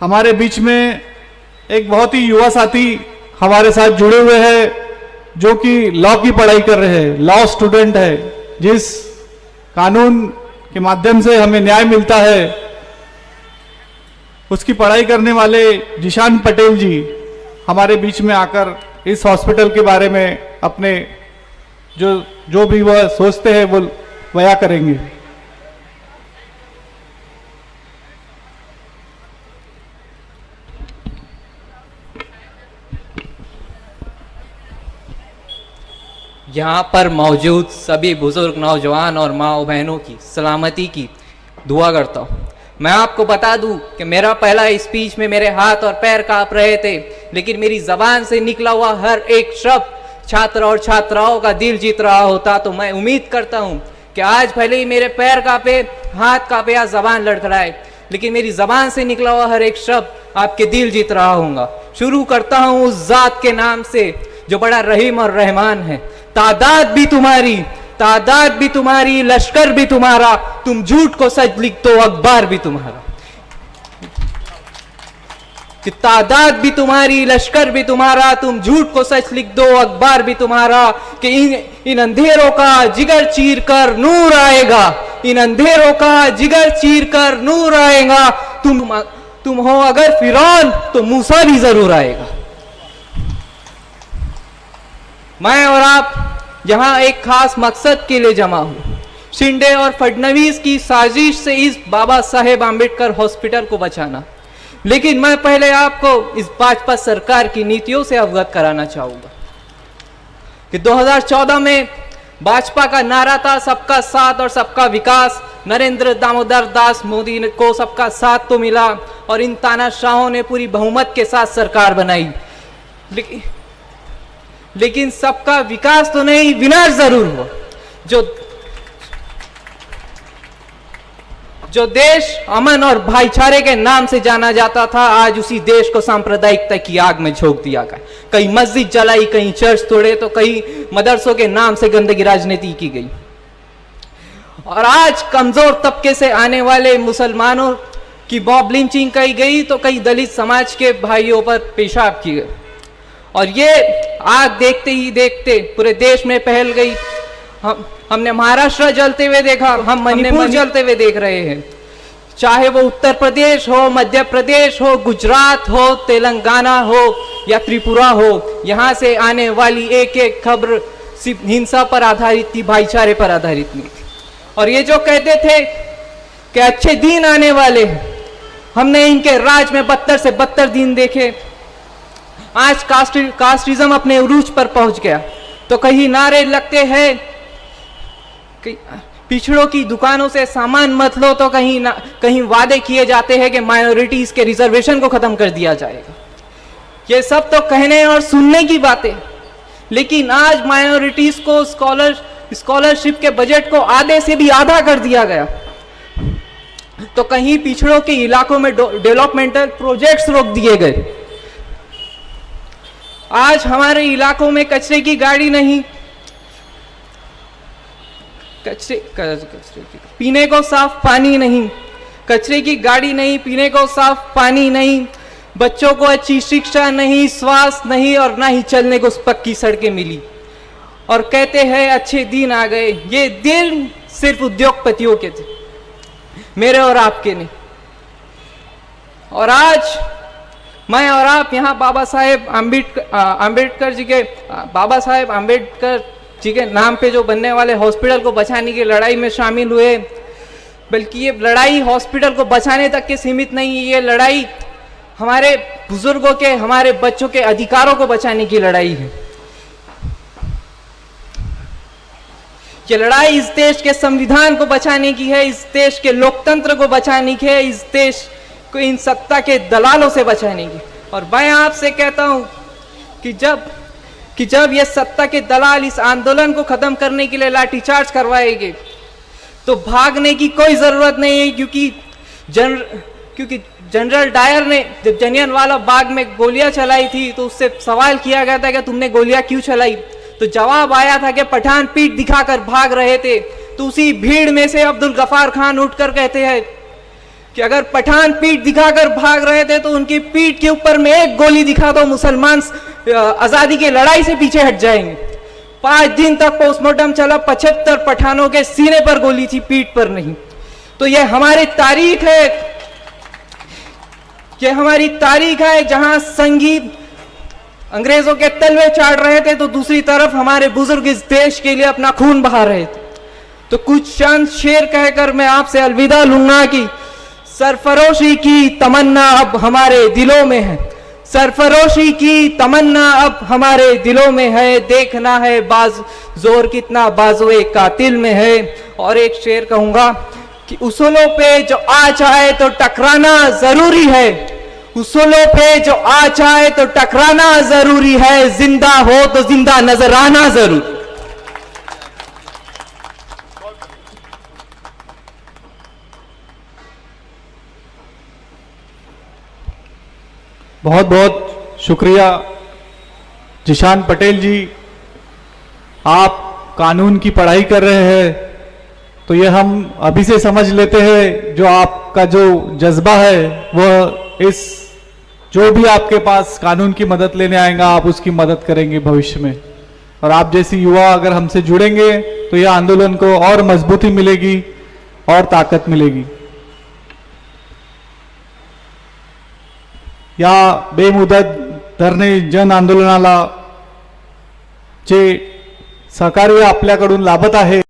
हमारे बीच में एक बहुत ही युवा साथी हमारे साथ जुड़े हुए हैं जो कि लॉ की पढ़ाई कर रहे हैं, लॉ स्टूडेंट है। जिस कानून के माध्यम से हमें न्याय मिलता है उसकी पढ़ाई करने वाले जिशान पटेल जी हमारे बीच में आकर इस हॉस्पिटल के बारे में अपने जो भी वह सोचते हैं वो बयां करेंगे। यहाँ पर मौजूद सभी बुजुर्ग नौजवान और माँ बहनों की सलामती की दुआ करता हूँ। मैं आपको बता दूं कि मेरा पहला स्पीच में मेरे हाथ और पैर कांप रहे थे, लेकिन मेरी जबान से निकला हुआ हर एक शब्द छात्र और छात्राओं का दिल जीत रहा होता। तो मैं उम्मीद करता हूँ कि आज भले ही मेरे पैर कांपे, हाथ कांपे या जबान लड़खड़ाए, लेकिन मेरी जबान से निकला हुआ हर एक शब्द आपके दिल जीत रहा होगा। शुरू करता हूँ उस जात के नाम से जो बड़ा रहीम और रहमान है। तादाद भी तुम्हारी, लश्कर भी तुम्हारा, तुम झूठ को सच लिख दो, अखबार भी तुम्हारा। कि तादाद भी तुम्हारी, लश्कर भी तुम्हारा, तुम झूठ को सच लिख दो, अखबार भी तुम्हारा। कि इन अंधेरों का जिगर चीर कर नूर आएगा, इन अंधेरों का जिगर चीर कर नूर आएगा। तुम हो अगर फिरौन तो मूसा भी जरूर आएगा। मैं और आप यहाँ एक खास मकसद के लिए जमा हुए, शिंदे और फडणवीस की साजिश से इस बाबा साहेब आम्बेडकर हॉस्पिटल को बचाना। लेकिन मैं पहले आपको इस भाजपा सरकार की नीतियों से अवगत कराना चाहूंगा कि 2014 में भाजपा का नारा था सबका साथ और सबका विकास। नरेंद्र दामोदर दास मोदी को सबका साथ तो मिला और इन तानाशाहों ने पूरी बहुमत के साथ सरकार बनाई, लेकिन सबका विकास तो नहीं, विनाश जरूर हुआ। जो देश अमन और भाईचारे के नाम से जाना जाता था, आज उसी देश को सांप्रदायिकता की आग में झोंक दिया गया। कहीं मस्जिद जलाई, कहीं चर्च तोड़े, तो कहीं मदरसों के नाम से गंदगी राजनीति की गई। और आज कमजोर तबके से आने वाले मुसलमानों की मॉब लिंचिंग की गई, तो कई दलित समाज के भाइयों पर पेशाब की गई। और ये आग देखते ही देखते पूरे देश में फैल गई। हमने महाराष्ट्र जलते हुए देखा, हम मणिपुर जलते हुए देख रहे हैं। चाहे वो उत्तर प्रदेश हो, मध्य प्रदेश हो, गुजरात हो, तेलंगाना हो या त्रिपुरा हो, यहाँ से आने वाली एक एक खबर सिर्फ हिंसा पर आधारित थी, भाईचारे पर आधारित नहीं थी। और ये जो कहते थे कि अच्छे दिन आने वाले हैं, हमने इनके राज में बदतर से बदतर दिन देखे। आज कास्टिज्म अपने उरूज पर पहुंच गया। तो कहीं नारे लगते हैं कि पिछड़ों की दुकानों से सामान मत लो, तो कहीं वादे किए जाते हैं कि माइनॉरिटीज के रिजर्वेशन को खत्म कर दिया जाएगा। ये सब तो कहने और सुनने की बातें, लेकिन आज माइनॉरिटीज को स्कॉलरशिप के बजट को आधे से भी आधा कर दिया गया। तो कहीं पिछड़ों के इलाकों में डेवलपमेंटल प्रोजेक्ट्स रोक दिए गए। आज हमारे इलाकों में कचरे की गाड़ी नहीं, पीने को साफ पानी नहीं, कचरे की गाड़ी नहीं, पीने को साफ पानी नहीं, बच्चों को अच्छी शिक्षा नहीं, स्वास्थ्य नहीं, और ना ही चलने को पक्की सड़कें मिली। और कहते हैं अच्छे दिन आ गए। ये दिन सिर्फ उद्योगपतियों के थे, मेरे और आपके नहीं। और आज मैं और आप यहाँ बाबा साहेब आम्बेडकर जी के नाम पे जो बनने वाले हॉस्पिटल को बचाने की लड़ाई में शामिल हुए। बल्कि ये लड़ाई हॉस्पिटल को बचाने तक के सीमित नहीं है, ये लड़ाई हमारे बुजुर्गों के, हमारे बच्चों के अधिकारों को बचाने की लड़ाई है। ये लड़ाई इस देश के संविधान को बचाने की है, इस देश के लोकतंत्र को बचाने की है, इस देश को इन सत्ता के दलालों से बचाने की। और मैं आपसे कहता हूं कि जब ये सत्ता के दलाल इस आंदोलन को खत्म करने के लिए लाठीचार्ज करवाएंगे, तो भागने की कोई जरूरत नहीं है। क्योंकि जनरल डायर ने जब जलियांवाला बाग में गोलियां चलाई थी, तो उससे सवाल किया गया था कि तुमने गोलियां क्यों चलाई, तो जवाब आया था कि पठान पीठ दिखाकर भाग रहे थे। तो उसी भीड़ में से अब्दुल गफार खान उठकर कहते हैं कि अगर पठान पीठ दिखाकर भाग रहे थे तो उनकी पीठ के ऊपर में एक गोली दिखा दो, मुसलमान आजादी की लड़ाई से पीछे हट जाएंगे। 5 दिन तक पोस्टमार्टम चला, 75 पठानों के सीने पर गोली थी, पीठ पर नहीं। तो यह हमारी तारीख है, यह हमारी तारीख है जहां संगीत अंग्रेजों के तलवे चाट रहे थे तो दूसरी तरफ हमारे बुजुर्ग इस देश के लिए अपना खून बहा रहे थे। तो कुछ चंद शेर कहकर मैं आपसे अलविदा लूंगा कि सरफरोशी की तमन्ना अब हमारे दिलों में है, सरफरोशी की तमन्ना अब हमारे दिलों में है, देखना है जोर कितना बाजुए कातिल में है। और एक शेर कहूंगा कि उसूलों पे जो आ जाए तो टकराना जरूरी है, उसूलों पे जो आ जाए तो टकराना जरूरी है, जिंदा हो तो जिंदा नजर आना जरूरी। बहुत बहुत शुक्रिया जिशान पटेल जी। आप कानून की पढ़ाई कर रहे हैं तो ये हम अभी से समझ लेते हैं, जो आपका जो जज्बा है वह इस जो भी आपके पास कानून की मदद लेने आएगा आप उसकी मदद करेंगे भविष्य में। और आप जैसी युवा अगर हमसे जुड़ेंगे तो यह आंदोलन को और मजबूती मिलेगी और ताकत मिलेगी। या बेमुदत धरणे जन आंदोलनाला जे सहकार्य आपल्याकडून लाभत आहे